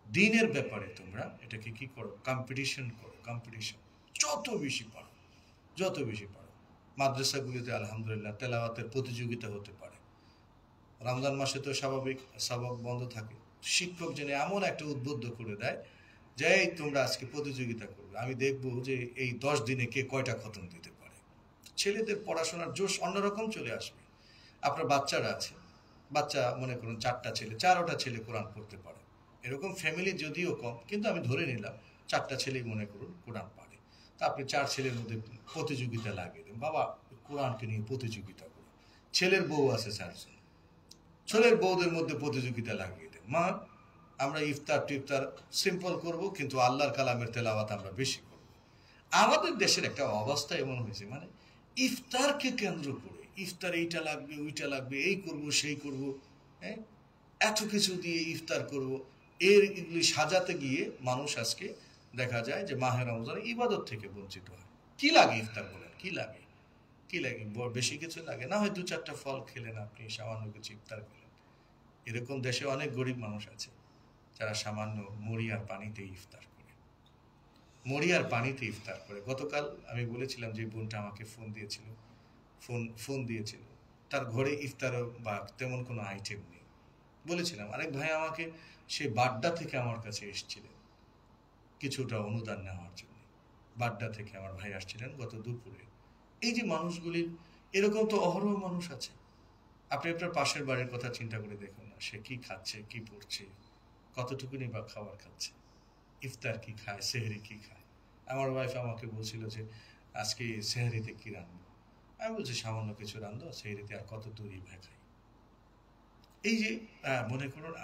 দিনের ব্যাপারে তোমরা এটাকে কি করো? কম্পিটিশন করো, কম্পিটিশন। যত বেশি পারো। মাদ্রাসাগুলিতে আলহামদুলিল্লাহ তেলাওয়াতের প্রতিযোগিতা হতে পারে। রমজান মাসে তো স্বাভাবিক সবক বন্ধ থাকে, শিক্ষক যেন এমন একটা উদ্বুদ্ধ করে দেয় যে এই তোমরা আজকে প্রতিযোগিতা করবে, আমি দেখবো যে এই 10 দিনে কে কয়টা খতম দিতে পারে। ছেলেদের পড়াশোনার জোশ অন্যরকম চলে আসবে। আপনার বাচ্চারা আছে, বাচ্চা মনে করুন 4টা ছেলে, 4টা ছেলে কোরআন পড়তে পারে, এরকম ফ্যামিলি যদিও কম, কিন্তু আমি ধরে নিলাম 4টা ছেলেই মনে করুন কোরআন পারে। তা আপনি 4 ছেলের মধ্যে প্রতিযোগিতা লাগিয়ে দেন, বাবা কোরআনকে নিয়ে প্রতিযোগিতা করো। ছেলের বউ আছে 4 জন, ছেলের বউদের মধ্যে প্রতিযোগিতা লাগিয়ে দেন, মা আমরা ইফতার টিফতার সিম্পল করব, কিন্তু আল্লাহর কালামের তেলাওয়াত আমরা বেশি করব। আমাদের দেশের একটা অবস্থা এমন হয়েছে, মানে ইফতারকে কেন্দ্র করে ইফতার এইটা লাগবে ওইটা লাগবে, এই করব সেই করব, হ্যাঁ এত কিছু দিয়ে ইফতার করব, এগুলি সাজাতে গিয়ে মানুষ আজকে দেখা যায় যে মাহে রমজানে ইবাদত থেকে বঞ্চিত হয়। কি লাগে ইফতার বলেন, কি লাগে, কি লাগে? বেশি কিছু লাগে না, হয় 2-4টা ফল খেলেন আপনি, সামান্য কিছু ইফতার খেলেন। এরকম দেশে অনেক গরিব মানুষ আছে যারা সামান্য মুড়ি আর পানিতে ইফতার করে, মুড়ি আর পানিতে ইফতার করে। গতকাল আমি বলেছিলাম যে বোনটা আমাকে ফোন দিয়েছিল, তার ঘরে ইফতার বা তেমন কোনো আইটেম নেই। বলেছিলাম আরেক ভাই আমাকে সে বাড্ডা থেকে আমার কাছে এসেছিলেন কিছুটা অনুদান নেওয়ার জন্য। বাড্ডা থেকে আমার ভাই আসছিলেন গত দুপুরে। এই যে মানুষগুলির, এরকম তো অহরহ মানুষ আছে। আপনি আপনার পাশের বাড়ির কথা চিন্তা করে দেখুন না, সে কি খাচ্ছে, কি পড়ছে, কতটুকুনি বা খাবার খাচ্ছে, ইফতার কি খায়, সেহরি কি খায়। আমার ওয়াইফ আমাকে বলছিল যে আজকে সেহরিতে কি রান্না। আমি বলছি সামান্য কিছু রান্ধো, সেহরিতে আর কত দূরই ভাই খাই। এই যে মনে করুন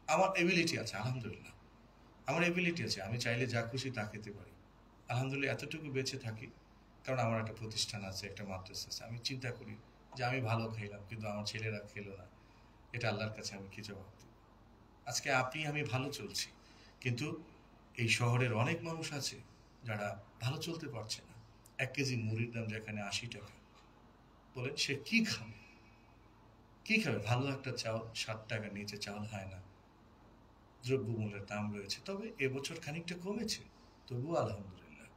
আমার এবিলিটি আছে, আলহামদুলিল্লাহ আমার এবিলিটি আছে, আমি চাইলে যা খুশি তা খেতে পারি। আলহামদুলিল্লাহ এতটুকু বেঁচে থাকি কারণ আমার একটা প্রতিষ্ঠান আছে, একটা মাদ্রাসা আছে। আমি চিন্তা করি যে আমি ভালো খাইলাম কিন্তু আমার ছেলেরা খেলো না, এটা আল্লাহর কাছে আমি কি জবাব দেব? আজকে আপনি আমি ভালো চলছি, কিন্তু এই শহরের অনেক মানুষ আছে যারা ভালো চলতে পারছে না। 1 কেজি মুড়ির দাম যেখানে 80 টাকা, বলেন সে কি খাবে, কি খাবে? ভালো একটা চাউল 60 টাকার নিচে চাউল হয় না। দ্রব্যমূল্যের দাম রয়েছে, তবে এবছর খানিকটা কমেছে, তবুও আলহামদুলিল্লাহ।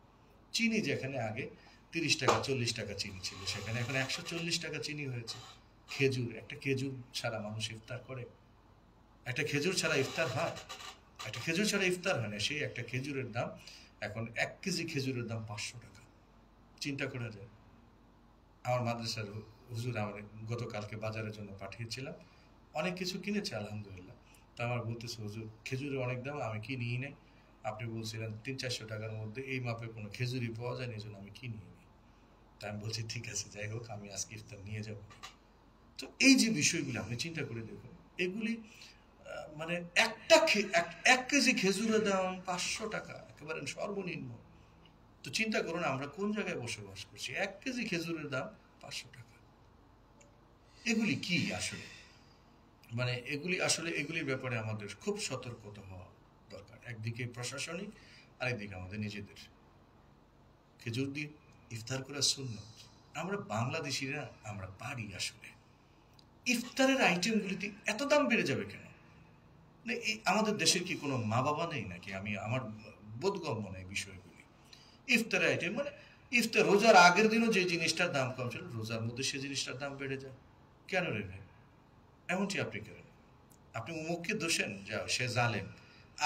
চিনি যেখানে আগে 30 টাকা 40 টাকা চিনি ছিল, সেখানে এখন 140 টাকা চিনি হয়েছে। খেজুর, একটা খেজুর ছাড়া মানুষ ইফতার করে? একটা খেজুর ছাড়া ইফতার হয়? একটা খেজুর ছাড়া ইফতার হয় না। সেই একটা খেজুরের দাম এখন 1 কেজি খেজুরের দাম 500 টাকা। চিন্তা করা যায়। আমার মাদ্রাসার হুজুর আমার গতকালকে বাজারের জন্য পাঠিয়েছিলাম, অনেক কিছু কিনেছে আলহামদুলিল্লাহ। তা আমার বলতেছে হুজুর খেজুরের অনেক দাম, আমি কিনিই নাই। আপনি বলছিলেন 300-400 টাকার মধ্যে এই মাপে কোনো খেজুরই পাওয়া যায় না, এই জন্য আমি কিনিই নি। তা আমি বলছি ঠিক আছে, যাই হোক আমি আজকে ইফতার নিয়ে যাব। তো এই যে বিষয়গুলো আপনি চিন্তা করে দেখুন, এগুলি মানে 1 কেজি খেজুরের দাম 500 টাকা, একেবারে সর্বনিম্ন। তো চিন্তা করুন আমরা কোন জায়গায় বসবাস করছি, 1 কেজি খেজুরের দাম 500 টাকা। এগুলি কি আসলে, মানে এগুলির ব্যাপারে আমাদের খুব সতর্কতা হওয়া দরকার। একদিকে প্রশাসনিক, আরেকদিকে আমাদের নিজেদের। খেজুর দিয়ে ইফতার করা সুন্নাত। আমরা বাংলাদেশিরা আমরা পারি আসলে। ইফতারের আইটেমগুলিতে এত দাম বেড়ে যাবে কেন? আমাদের দেশের কি কোনো মা বাবা নেই নাকি? আমার বোধগম্য নেই বিষয়গুলি। ইফতারের আইটেম মানে ইফতার, রোজার আগের দিনও যে জিনিসটার দাম কম ছিল, রোজার মধ্যে সে জিনিসটার দাম বেড়ে যায় কেন রে ভাই? এমনটি আপনি করেন, আপনি উমুককে দোষেন যে সে জালেম।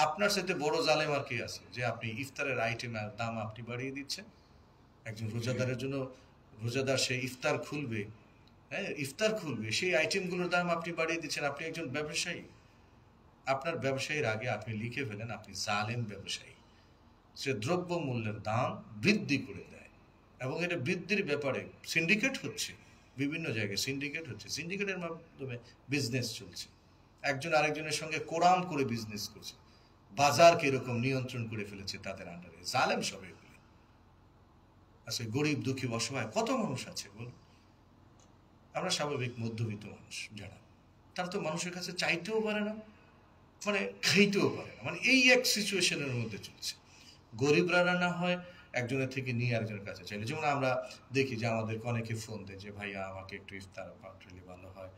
আপনার সাথে বড় জালেম আর কি আছে যে আপনি ইফতারের আইটেমের দাম আপনি বাড়িয়ে দিচ্ছেন? একজন রোজাদারের জন্য, রোজাদার সে ইফতার খুলবে, হ্যাঁ ইফতার খুলবে, সেই আইটেমগুলোর দাম আপনি বাড়িয়ে দিচ্ছেন। আপনি একজন ব্যবসায়ী, আপনার ব্যবসায়ীর আগে আপনি লিখে ফেলেন আপনি জালেম ব্যবসায়ী। সে দ্রব্য মূল্যের দাম বৃদ্ধি করে দেয় এবং এটা বৃদ্ধির ব্যাপারে সিন্ডিকেট হচ্ছে, বিভিন্ন জায়গায় সিন্ডিকেট হচ্ছে, সিন্ডিকেটের মাধ্যমে বিজনেস চলছে। একজন আরেকজনের সঙ্গে কোরাম করে বিজনেস করছে, বাজারকে এরকম নিয়ন্ত্রণ করে ফেলেছে তাদের আন্ডারে। জালেম সব এগুলি। আচ্ছা গরিব দুঃখী অসহায় কত মানুষ আছে বলুন? আমরা স্বাভাবিক মধ্যবিত্ত মানুষ যারা, তারা তো মানুষের কাছে চাইতেও পারে না, মানে খাইতেও পারে না, মানে এই এক সিচুয়েশনের মধ্যে চলছে। গরিবরা না হয় একজনের থেকে নিয়ে আরেকজনের কাছে চাইলে, যেমন আমরা দেখি যে আমাদেরকে অনেকে ফোন দেয় যে ভাইয়া আমাকে একটু ইফতার পাঠালে ভালো হয়,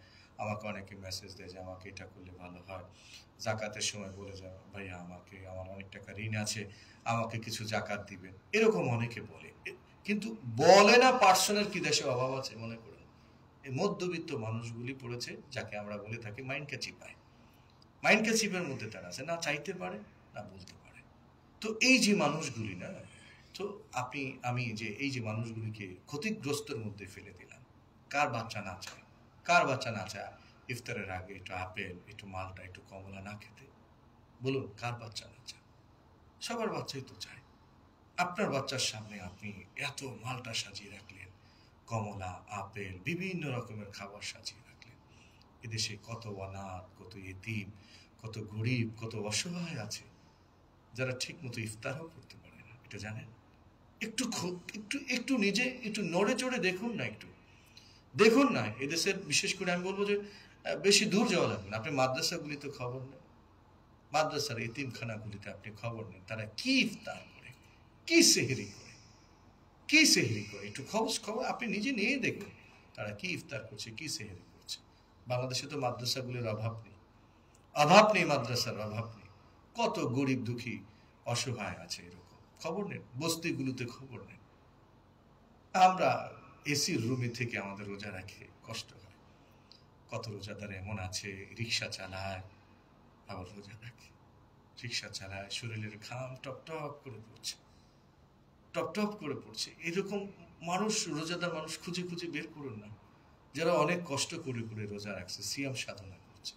আমাকে অনেকে মেসেজ দেয় যে আমাকে এটা করলে ভালো হয়। জাকাতের সময় বলে যায় ভাইয়া আমার অনেক টাকা ঋণ আছে, আমাকে কিছু জাকাত দিবেন, এরকম অনেকে বলে। কিন্তু বলে না পার্সনের কি দেশে অভাব আছে মনে করুন? এই মধ্যবিত্ত মানুষগুলি পড়েছে যাকে আমরা বলে থাকি মাইন্ডকে চিপায়। মাইন্ডকে চিপের মধ্যে তারা আছে, না চাইতে পারে না বলতে পারে। তো এই যে মানুষগুলি না, তো আমি যে এই যে মানুষগুলিকে ক্ষতিগ্রস্তের মধ্যে ফেলে দিলাম। কার বাচ্চা না চায়, কার বাচ্চা না চায় ইফতারের আগে একটু আপেল, একটু মালটা, একটু কমলা না খেতে? বলুন কার বাচ্চা না চায়? সবার বাচ্চাই তো চায়। আপনার বাচ্চার সামনে আপনি এত মালটা সাজিয়ে রাখলেন, কমলা, আপেল, বিভিন্ন রকমের খাবার সাজিয়ে রাখলেন। এদেশে কত অনাথ, কত এতিম, কত গরিব, কত অসহায় আছে, যারা ঠিক মতো ইফতারও করতে পারে না। এটা জানেন? একটু একটু একটু নিজে একটু নড়ে চড়ে দেখুন না, একটু দেখুন না। এদেশের বিশেষ করে আমি বলবো যে বেশি দূর যাওয়া লাগবে না, আপনি মাদ্রাসাগুলিতে খবর নেন, মাদ্রাসার এতিমখানাগুলিতে আপনি খবর নেন, তারা কি ইফতার করে, কি সেহরি করে, কি সেহরি করে। একটু খবর আপনি নিজে নিয়ে দেখবেন, তারা কি ইফতার করছে, কি সেহরি করছে। বাংলাদেশে তো মাদ্রাসাগুলির অভাব নেই, অভাব নেই, মাদ্রাসার অভাব নেই। কত গরিব দুঃখী অসহায় আছে, এরকম খবর নেন, বস্তিগুলোতে খবর নেন। আমরা এসির রুমে থেকে আমাদের রোজা রাখে কষ্ট হয়। কত রোজাদার এমন আছে রিক্সা চালায় আবার রোজা রাখে, রিক্সা চালায়, শরীরের ঘাম টপ টপ করে পড়ছে, টপ টপ করে পড়ছে। এরকম মানুষ, রোজাদার মানুষ খুঁজে খুঁজে বের করুন না, যারা অনেক কষ্ট করে করে রোজা রাখছে, সিয়াম সাধনা করছে।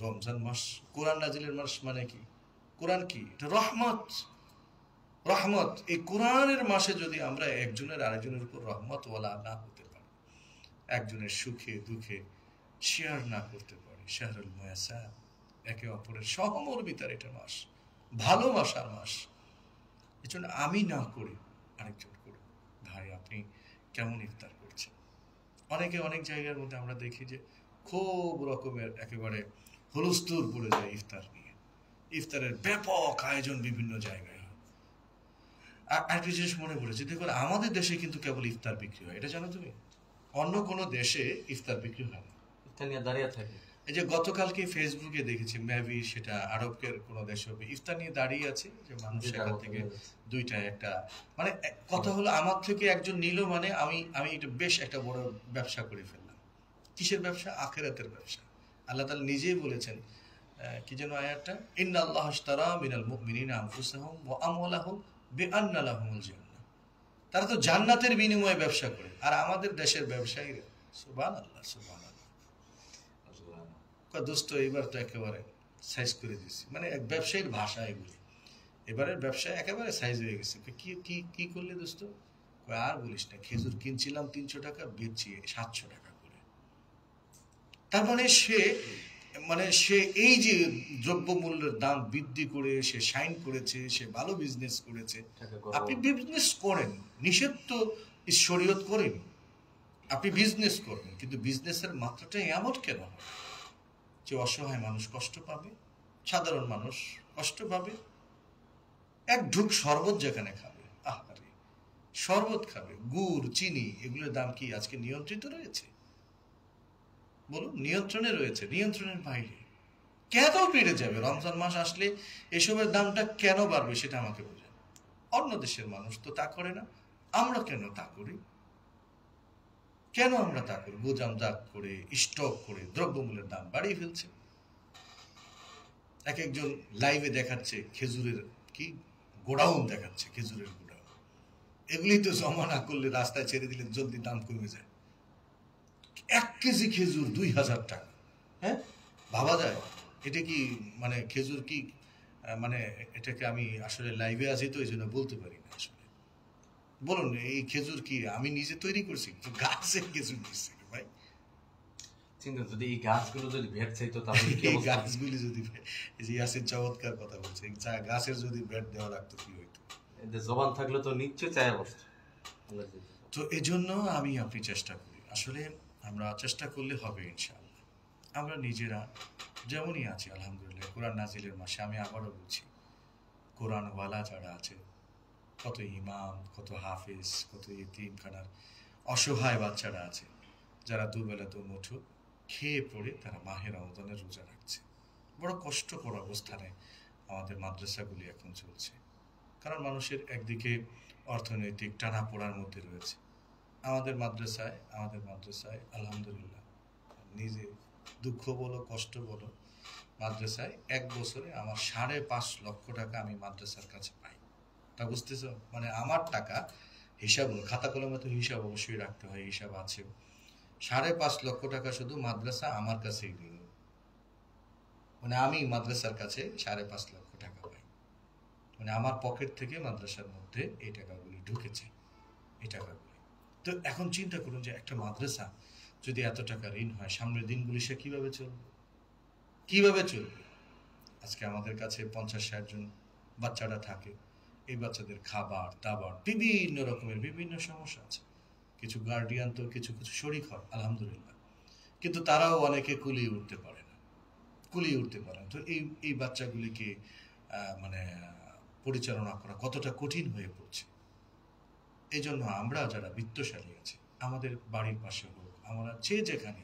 রমজান মাস কোরআন নাজিলের মাস, মানে কি? কোরআন কি? এটা রহমত, রহমত। এই কোরআনের মাসে যদি আমরা একজনের আরেকজনের উপর রহমতওয়ালা না হতে পারি, একজনের সুখে দুঃখে শেয়ার না করতে পারি, শাহরুল মুয়াসা, একে অপরের সহমর্মিতার এটা মাস, ভালোবাসার মাস। এজন্য আমি না করি, আরেকজন করুন। ভাই আপনি কেমন ইফতার করছেন? অনেকে অনেক জায়গার মধ্যে আমরা দেখি যে খুব রকমের একেবারে হুলস্থুল পড়ে যায় ইফতার নিয়ে, ইফতারের ব্যাপক আয়োজন বিভিন্ন জায়গায় হয়। আরেকটা জিনিস মনে পড়েছে, দেখুন আমাদের দেশে কিন্তু কেবল ইফতার বিক্রি হয়, এটা জানো তুমি? অন্য কোনো দেশে ইফতার বিক্রি হয় না। ইফতার নিয়ে দাঁড়িয়ে থাকে। এই যে গতকালকে ফেসবুকে দেখেছি, মেবি সেটা আরবের কোনো দেশ হবে, ইফতার নিয়ে দাঁড়িয়ে আছে, যে মানুষ সেখান থেকে দুইটা একটা, মানে কথা হলো আমার থেকে একজন নিল, মানে আমি এটা বেশ একটা বড় ব্যবসা করে ফেললাম। কিসের ব্যবসা? আখিরাতের ব্যবসা। আল্লাহ তাআলা নিজেই বলেছেন, কি যেন আয়াতটা, ইন্নাল্লাহ আশতারা মিনাল মুমিনিনা আনফুসাহুম ওয়া আমওয়ালাহুম বিআন্না লাহুমুল জান্নাহ। তারা তো জান্নাতের বিনিময়ে ব্যবসা করে, আর আমাদের দেশের ব্যবসায়ীরা, সুবহানাল্লাহ সুবহানাল্লাহ, দোস্ত এবার তো একেবারে সাইজ করে দিচ্ছি, মানে এক ব্যবসায়ীর ভাষা এগুলি, এবারের ব্যবসা একেবারে সাইজ হয়ে গেছে। কি কি কি করলে দোস্ত? আর বলিস না, খেজুর কিনছিলাম 300 টাকা, বেচছি 700 টাকা করে। তার মানে সে এই যে দ্রব্যমূল্যের দাম বৃদ্ধি করে সে শাইন করেছে, সে ভালো বিজনেস করেছে। আপনি বিজনেস করেন, নিষেধ তো শরীয়ত করেন, আপনি বিজনেস করবেন, কিন্তু বিজনেসের মাত্রাটা এমন কেন হয় যে অসহায় মানুষ কষ্ট পাবে, সাধারণ মানুষ কষ্ট পাবে? এক ঢুক শরবত যেখানে খাবে, আহারে শরবত খাবে, গুড় চিনি, এগুলোর দাম কি আজকে নিয়ন্ত্রিত রয়েছে? বলুন, নিয়ন্ত্রণে রয়েছে, নিয়ন্ত্রণের বাইরে। কেন বেড়ে যাবে? রমজান মাস আসলে এসবের দামটা কেন বাড়বে সেটা আমাকে বোঝান। অন্য দেশের মানুষ তো তা করে না, আমরা কেন তা করি? কেন আমরা তা করি? গোজামজাত করে, স্টক করে দ্রব্যমূল্যের দাম বাড়িয়ে ফেলছে। এক একজন লাইভে দেখাচ্ছে খেজুরের কি গোডাউন, দেখাচ্ছে খেজুরের গোডাউন। এগুলি তো জমা না করলে, রাস্তায় ছেড়ে দিলে জলদি দাম কমে যায়। 1 কেজি খেজুর 2000 টাকা। হ্যাঁ, ভাবা যায়? এটা কি মানে খেজুর কি মানে এটাকে, আমি আসলে লাইভে আছি তো এই জন্য বলতে পারি না আসলে। বলুন, এই খেজুর কি আমি নিজে তৈরি করছি? গাছের খেজুর দিচ্ছি ভাই। চিন্তা, যদি এই গাছগুলো যদি ভেট চাইতো তাহলে কি এই অবস্থা? গাছগুলি যদি, এই যে ইয়াসির চমৎকার কথা বলছে, গাছের যদি ভেট দেওয়া লাগতো কি হইতো? এদের জবান থাকলে তো নিশ্চয় চায় বসতো। তো এই জন্য আমি আপনি চেষ্টা করি, আসলে আমরা চেষ্টা করলে হবে ইনশাআল্লাহ। আমরা নিজেরা যেমনই আছি আলহামদুলিল্লাহ, কোরআন নাজিলের মাসে, আমি আবারও বলছি, কোরআনওয়ালা যারা আছে, কত ইমাম, কত হাফিজ, কত ইতিমখানার অসহায় বাচ্চারা আছে, যারা দুবেলা দুমুঠো খেয়ে পড়ে তারা মাহে রমজানের রোজা রাখছে। বড় কষ্টকর অবস্থানে আমাদের মাদ্রাসাগুলি এখন চলছে, কারণ মানুষের একদিকে অর্থনৈতিক টানাপোড়ার মধ্যে রয়েছে। আমাদের মাদ্রাসায় আলহামদুলিল্লাহ, নিজে দুঃখ বলো কষ্ট বলো, মাদ্রাসায় এক বছরে আমার 5.5 লক্ষ টাকা আমি মাদ্রাসার কাছে পাই। তা বুঝতেছ? মানে আমার টাকা হিসাব হলো, খাতা কলমে তো হিসাব অবশ্যই রাখতে হয়, হিসাব আছে। 5.5 লক্ষ টাকা শুধু মাদ্রাসা আমার কাছেই দিল, মানে আমি মাদ্রাসার কাছে 5.5 লক্ষ টাকা পাই। মানে আমার পকেট থেকে মাদ্রাসার মধ্যে এই টাকাগুলি ঢুকেছে, এই টাকাগুলি। তো এখন চিন্তা করুন যে একটা মাদ্রাসা যদি এত টাকা ঋণ হয়, সামনের দিনগুলি সে কিভাবে চলবে, কিভাবে চলবে? আজকে আমাদের কাছে 50-60 জন বাচ্চারা থাকে, এই বাচ্চাদের খাবার দাবার বিভিন্ন রকমের বিভিন্ন সমস্যা আছে। কিছু গার্ডিয়ান তো কিছু কিছু শরিক হয় আলহামদুলিল্লাহ, কিন্তু তারাও অনেকে কুলিয়ে উঠতে পারে না, কুলিয়ে উঠতে পারে না। তো এই বাচ্চাগুলিকে মানে পরিচালনা করা কতটা কঠিন হয়ে পড়ছে। এই জন্য আমরা যারা বিত্তশালী আছি, আমাদের বাড়ির পাশে হোক, আমরা যেখানে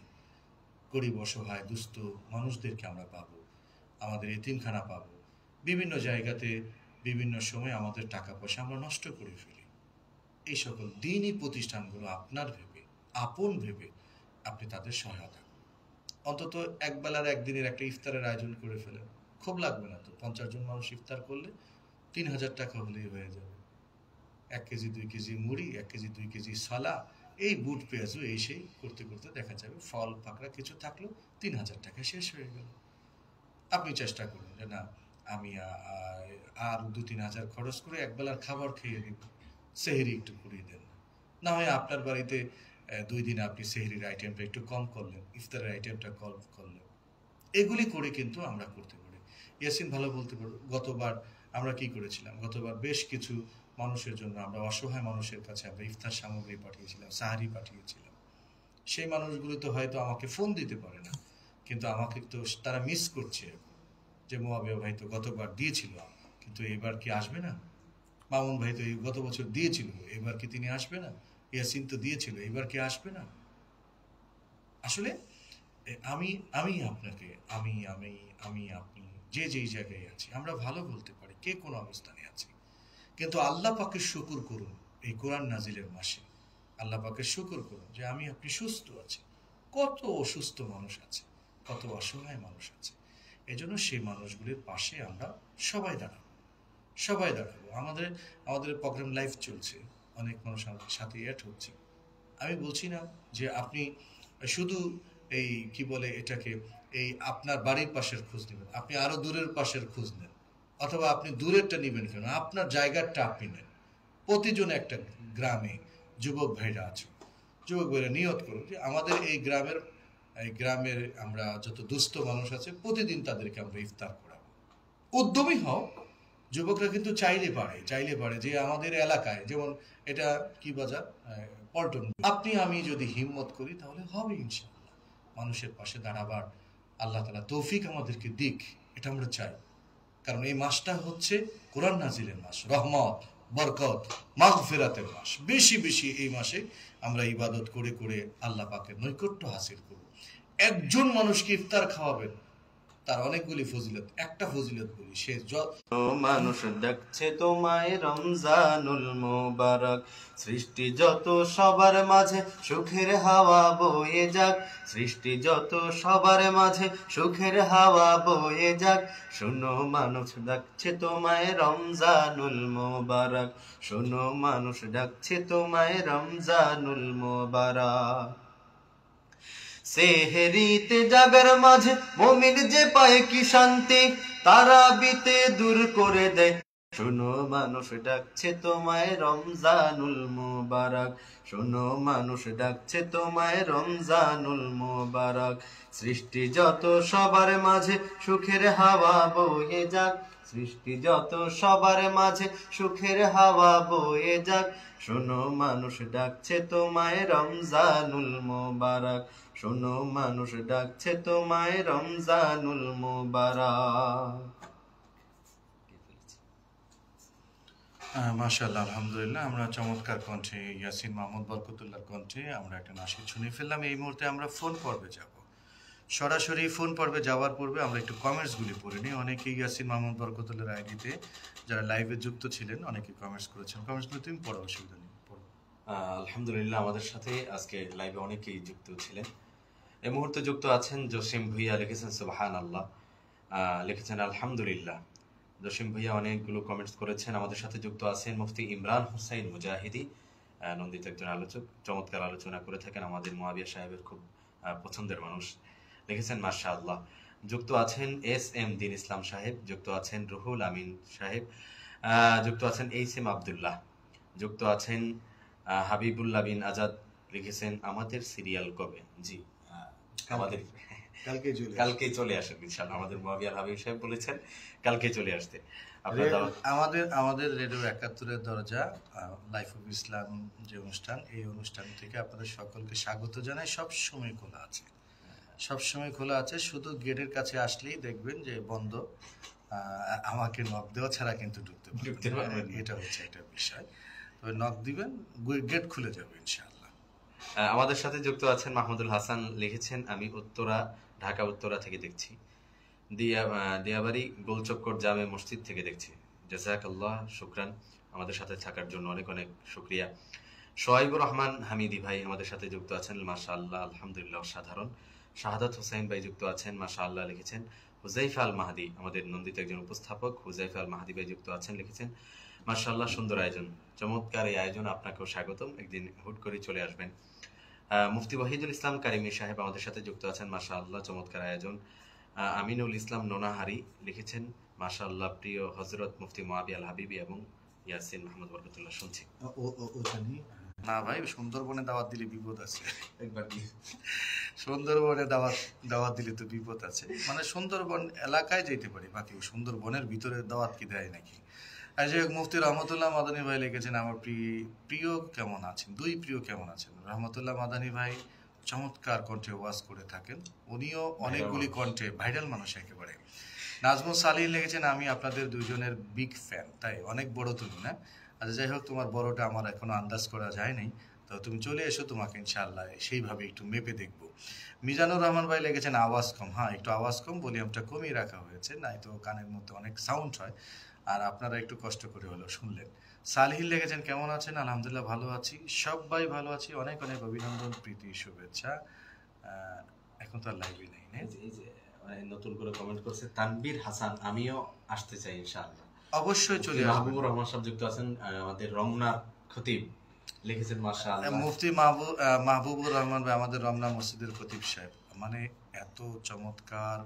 গরিব অসহায় দুস্থ মানুষদেরকে আমরা পাবো, আমাদের এতিমখানা পাবো, বিভিন্ন জায়গাতে বিভিন্ন সময় আমাদের টাকা পয়সা আমরা নষ্ট করে ফেলি। এই সকল দিনই প্রতিষ্ঠানগুলো আপনার ভেবে, আপন ভেবে আপনি তাদের সহায়তা করুন। অন্তত একবেলার একদিনের একটা ইফতারের আয়োজন করে ফেলেন, খুব লাগবে না তো। 50 জন মানুষ ইফতার করলে 3000 টাকা হলেই হয়ে যাবে। 1 কেজি 2 কেজি মুড়ি, 1 কেজি 2 কেজি সালা, এই বুট পেঁয়াজু এই সেই করতে করতে দেখা যাবে ফল পাকড়া কিছু থাকলো 3000 টাকা শেষ হয়ে গেল। আপনি চেষ্টা করুন যে না, আমি আর 2-3 হাজার খরচ করে একবেলার খাবার খেয়ে দিব, সেহরি একটু করিয়ে দেন। না হয় আপনার বাড়িতে 2 দিন আপনি সেহরির আইটেমটা একটু কম করলেন, ইফতারের আইটেমটা কম করলেন। এগুলি করে কিন্তু আমরা করতে পারি। ইয়াসিন ভালো বলতে পারবো, গতবার আমরা কি করেছিলাম, গতবার বেশ কিছু মানুষের জন্য আমরা অসহায় মানুষের কাছে আমরা ইফতার সামগ্রী পাঠিয়েছিলাম, সাহারি পাঠিয়েছিলাম। সেই মানুষগুলি তো হয়তো আমাকে ফোন দিতে পারে না, কিন্তু আমাকে তো তারা মিস করছে এখন, যে মোয়াবিয়া ভাই তো গতবার দিয়েছিল, কিন্তু এবার কি আসবে না? মামুন ভাই তো গত বছর দিয়েছিল, এবার কি তিনি আসবে না? ইয়াসিন তো দিয়েছিল, এবার কি আসবে না? আসলে আমি আমি আপনাকে আমি আমি আমি আপনি যে যেই জায়গায় আছি, আমরা ভালো বলতে পারি কে কোন অবস্থানে আছি, কিন্তু আল্লাহ পাকের শুকর করুন এই কোরআন নাজিলের মাসে। আল্লাহ পাকের শুকর করুন যে আমি আপনি সুস্থ আছি। কত অসুস্থ মানুষ আছে, কত অসহায় মানুষ আছে। এজন্য সেই মানুষগুলির পাশে আমরা সবাই দাঁড়াবো, সবাই দাঁড়াবো। আমাদের আমাদের প্রোগ্রাম লাইভ চলছে, অনেক মানুষ আমাদের সাথে অ্যাড হচ্ছে। আমি বলছি না যে আপনি শুধু এই কি বলে এটাকে, এই আপনার বাড়ির পাশের খোঁজ নেবেন, আপনি আরো দূরের পাশের খোঁজ নেন, অথবা আপনি দূরেরটা নেবেন কেন, আপনার জায়গাটা আপনি নেন। প্রতিজন একটা গ্রামে যুবক ভাইরা আছে, যুবক ভাইরা নিয়ত করুন যে আমাদের এই গ্রামের আমরা যত দুস্থ মানুষ আছে প্রতিদিন তাদেরকে আমরা ইফতার করাবো। উদ্যমী হও। যুবকরা কিন্তু চাইলে পারে যে আমাদের এলাকায়, যেমন এটা কি বাজার, পল্টন, আপনি আমি যদি হিম্মত করি তাহলে হবে ইনশাআল্লাহ। মানুষের পাশে দাঁড়াবার আল্লাহ তাআলা তৌফিক আমাদেরকে দিক, এটা আমরা চাই। কারণ এই মাসটা হচ্ছে কোরআন নাজিলের মাস, রহমত, বরকত, মাগফিরাতের মাস। বেশি বেশি এই মাসে আমরা ইবাদত করে করে আল্লাহ পাকের নৈকট্য হাসিল করব। একজন মানুষকে ইফতার খাওয়াবেন, তার অনেকগুলি ফজিলত। একটা ফজিলত বলি, সে মানুষ দেখছে তোমায় রমজানুল মোবারক, সৃষ্টি যত সবার মাঝে সুখের হাওয়া বয়ে যাক, সৃষ্টি যত সবার মাঝে সুখের হাওয়া বয়ে যাক। শোনো মানুষ ডাকছে তোমায় রমজানুল মোবারক, শোনো মানুষ ডাকছে তোমায় রমজানুল মোবারক। সেহরিতে জাগার মাঝে মুমিন যে পায় কি শান্তি, তারাবিতে দূর করে দেয়। শোনো মানুষ ডাকছে তোমায় রমজানুল মোবারক, শোনো মানুষ ডাকছে তোমায় রমজানুল মোবারক। সৃষ্টি যত সবার মাঝে সুখের হাওয়া বয়ে যাক, সৃষ্টি যত সবার মাঝে সুখের হাওয়া বয়ে যাক। শোনো মানুষ ডাকছে তোমায় রমজানুল মোবারক, শোনো মানুষ ডাকছে তোমায় রমজানুল মোবারক। মাশাআল্লাহ, আলহামদুলিল্লাহ। আমরা চমৎকার কণ্ঠে ইয়াসিন মাহমুদ বরকতুল্লাহর কণ্ঠে আমরা একটা নাশিদ শুনে ফেললাম। এই মুহূর্তে আমরা ফোন পর্বে যাব। সরাসরি ফোন পর্বে যাওয়ার পূর্বে আমরা একটু কমেন্টসগুলি পড়ে নিই। অনেকেই ইয়াসিন মাহমুদ বরকতুল্লাহর আইডিতে যারা লাইভে যুক্ত ছিলেন অনেকেই কমেন্টস করেছেন। কমেন্টসগুলো তুমি পড়ো, অসুবিধা নেই, পড়ো। আলহামদুলিল্লাহ, আমাদের সাথে আজকে লাইভে অনেকেই যুক্ত ছিলেন। এই মুহূর্তে যুক্ত আছেন জসিম ভুইয়া, লিখেছেন সুবহানাল্লাহ, লিখেছেন আলহামদুলিল্লাহ। জসিম ভুইয়া অনেকগুলো কমেন্টস করেছেন। আমাদের সাথে যুক্ত আছেন মুফতি ইমরান হোসাইন মুজাহিদি, নন্দিত একজন আলোচক, চমৎকার আলোচনা করে থাকেন, আমাদের মুয়াবিয়া সাহেবের খুব পছন্দের মানুষ। লিখেছেন মাশাআল্লাহ। যুক্ত আছেন এস এম দিন ইসলাম সাহেব, যুক্ত আছেন রুহুল আমিন সাহেব, যুক্ত আছেন এইসএম আব্দুল্লাহ, যুক্ত আছেন হাবিবুল্লাহ বিন আজাদ, লিখেছেন আমাদের সিরিয়াল কবে? জি, আমাদের কালকে চলে আসেন ইনশাআল্লাহ। আমাদের মুয়াবিয়াল হাবিব সাহেব বলেছেন কালকে চলে আসতে। আমাদের রেডিও ৭১-এর দরজা লাইফ অফ ইসলাম যে অনুষ্ঠান, এই অনুষ্ঠান থেকে আপনাদের সকলকে স্বাগত জানাই। সব সময় খোলা আছে, সব সময় খোলা আছে। শুধু গেটের কাছে আসলেই দেখবেন যে বন্ধ, আমাকে নক দেওয়া ছাড়া কিন্তু ঢুকতে পারবেন। এটা হচ্ছে একটা বিষয়। তবে নক দিবেন, গেট খুলে যাবে ইনশাআল্লাহ। আমাদের সাথে যুক্ত আছেন মাহমুদুল হাসান, লিখেছেন আমি ঢাকা উত্তরা থেকে দেখছি, দিয়াবাড়ি গোলচক্কর জামে মসজিদ থেকে দেখছি। জাযাকাল্লাহ, শুকরান আমাদের সাথে থাকার জন্য, অনেক অনেক শুকরিয়া। সোহাইবুর রহমান হামিদি ভাই আমাদের সাথে যুক্ত আছেন, মাশাআল্লাহ, আলহামদুলিল্লাহ, সাধারণ। শাহাদাত হোসেন ভাই যুক্ত আছেন, মাশাআল্লাহ, লিখেছেন। হুজাইফা আল মাহদি, আমাদের নন্দিত একজন উপস্থাপক, হুজাইফা আল মাহদি ভাই যুক্ত আছেন, লিখেছেন মাশাআল্লাহ, সুন্দর আয়োজন, চমৎকার এই আয়োজন, আপনাকেও স্বাগতম, একদিন হুট করে চলে আসবেন। মুফতি ওয়াহিদুল ইসলাম কারিমি সাহেব আমাদের সাথে যুক্ত আছেন, মাশাআল্লাহ, চমৎকার আয়োজন। আমিনুল ইসলাম নোনাহারি লিখেছেন মাশাআল্লাহ, প্রিয় হযরত মুফতি মুয়াবিয়াল হাবিবি এবং ইয়াসিন মাহমুদ বরকতুল্লাহ শুনছি। না ভাই, সুন্দরবনে দাওয়াত দিলে বিপদ আছে। একবার সুন্দরবনে দাওয়াত দিলে তো বিপদ আছে। মানে সুন্দরবন এলাকায় যেতে পারি, বাকি সুন্দরবনের ভিতরে দাওয়াত কি দেয় নাকি? মুফতি রহমতুল্লাহ মাদানী ভাই লিখেছেন আমার প্রিয় কেমন আছেন, দুই প্রিয় কেমন আছেন। রহমতুল্লাহ মাদানী ভাই চমৎকার কণ্ঠে ওয়াজ করে থাকেন, উনিও অনেকগুলি কণ্ঠে ভাইরাল মানুষ একেবারে। নাজমুল সালিহ লিখেছেন আমি আপনাদের দুইজনের বিগ ফ্যান। তাই অনেক বড় তুমি না? আচ্ছা, যাই হোক, তোমার বড়টা আমার এখনো আন্দাজ করা যায় নাই, তো তুমি চলে এসো, তোমাকে ইনশাআল্লাহ সেইভাবে একটু মেপে দেখবো। মিজানুর রহমান ভাই লিখেছেন আওয়াজ কম। হ্যাঁ, একটু আওয়াজ কম, ভলিউমটা কমিয়ে রাখা হয়েছে, নাই তো কানের মধ্যে অনেক সাউন্ড হয়, আর আপনারা একটু কষ্ট করে হলেও শুনলেন। সালিহিন লিখেছেন কেমন আছেন? আলহামদুলিল্লাহ ভালো আছি, সবাই ভালো আছি, অনেক অনেক অভিনন্দন, প্রীতি, শুভেচ্ছা। এখন তো আর লাইভে নেই, এই যে নতুন করে কমেন্ট করছে তানবীর হাসান, আমিও আসতে চাই ইনশাআল্লাহ। অবশ্যই চলে আসবেন। মাহবুবুর রহমান সাহেব যুক্ত আছেন, আমাদের রমনার খতিব, লিখেছেন মাশাআল্লাহ। মুফতি মাহবুবুর রহমান ভাই আমাদের রমনা মসজিদের খতিব সাহেব, মানে এত চমৎকার,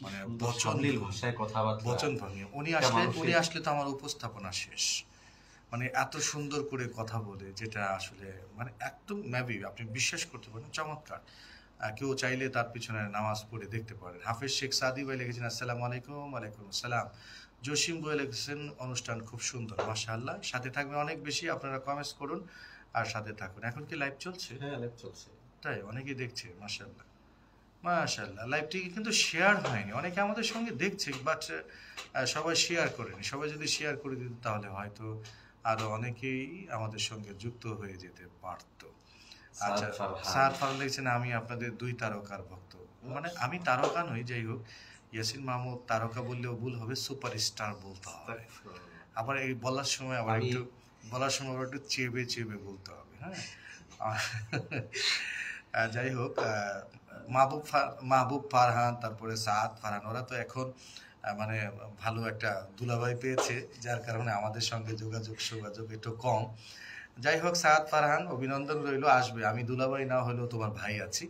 মানে বচনশীল ভাষায় কথাবার্তা, বচন ভঙ্গি। উনি আসলে তো আমার উপস্থাপনা শেষ। মানে এত সুন্দর করে কথা বলে, যেটা আসলে মানে একদম ম্যাবি, আপনি বিশ্বাস করতে পারেন, চমৎকার। কেউ চাইলে তার পিছনে নামাজ পড়ে দেখতে পারেন। হাফেজ শেখ সাদি ভাই লিখেছেন আসসালামু আলাইকুম। ওয়ালাইকুম আসসালাম। জসিম ভাই লিখেছেন অনুষ্ঠান খুব সুন্দর, মাশাআল্লাহ, সাথে থাকবেন অনেক বেশি, আপনারা কমেন্টস করুন আর সাথে থাকুন। এখন কি লাইভ চলছে? হ্যাঁ, লাইভ চলছে, তাই অনেকেই দেখছে, মাশাআল্লাহ মাশাআল্লাহ। লাইভটি কিন্তু শেয়ার হয়নি, অনেকে আমাদের সঙ্গে দেখছে, বাট সবাই শেয়ার করেনি। সবাই যদি শেয়ার করে দিত তাহলে হয়তো আরো অনেকেই আমাদের সঙ্গে যুক্ত হয়ে যেতে পারত। আচ্ছা, স্যার ফারহান লিখছেন আমি আপনাদের দুই তারকার ভক্ত। মানে আমি তারকা নই, যাই হোক, ইয়াসিন মাহমুদ তারকা বললেও ভুল হবে, সুপারস্টার বলতে হবে। আবার এই বলার সময় আবার একটু চেবে বলতে হবে। হ্যাঁ, যাই হোক, মাহবুব ফারহান, তারপরে সাদ ফারহান, ওরা তো এখন মানে ভালো একটা দুলাভাই পেয়েছে, যার কারণে আমাদের সঙ্গে যোগাযোগ একটু কম। যাই হোক, সাদ ফারহান, অভিনন্দন রইল, আসবে। আমি দুলাভাই না হলেও তোমার ভাই আছি,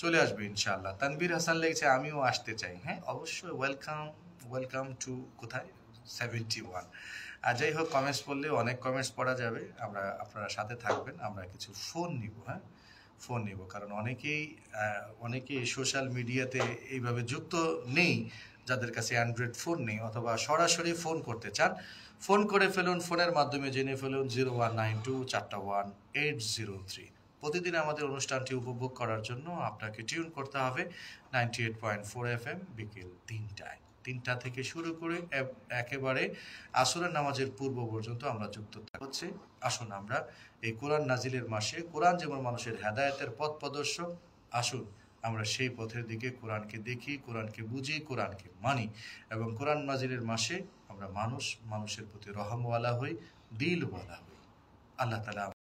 চলে আসবে ইনশাআল্লাহ। তানভীর হাসান লিখছে আমিও আসতে চাই। হ্যাঁ, অবশ্যই, ওয়েলকাম টু কোথায় 71। আর যাই হোক, কমেন্টস পড়লে অনেক কমেন্টস পড়া যাবে, আপনারা সাথে থাকবেন, আমরা কিছু ফোন নিব। হ্যাঁ, ফোন নিব, কারণ অনেকেই সোশ্যাল মিডিয়াতে এইভাবে যুক্ত নেই, যাদের কাছে অ্যান্ড্রয়েড ফোন নেই, অথবা সরাসরি ফোন করতে চান, ফোন করে ফেলুন, ফোনের মাধ্যমে জেনে ফেলুন 0192411803। প্রতিদিন আমাদের অনুষ্ঠানটি উপভোগ করার জন্য আপনাকে টিউন করতে হবে 98.4 FM বিকেল 3টা থেকে শুরু করে একেবারে আসরের নামাজের পূর্ব পর্যন্ত আমরা যুক্ত হচ্ছে। আসুন আমরা এই কোরআন নাজিলের মাসে, কোরআন যেমন মানুষের হেদায়েতের পথ প্রদর্শক, আসুন আমরা সেই পথের দিকে কোরআনকে দেখি, কোরআনকে বুঝি, কোরআনকে মানি, এবং কোরআন নাজিলের মাসে আমরা মানুষের প্রতি রহমওয়ালা হই, দিলওয়ালা হই। আল্লাহ তাআলা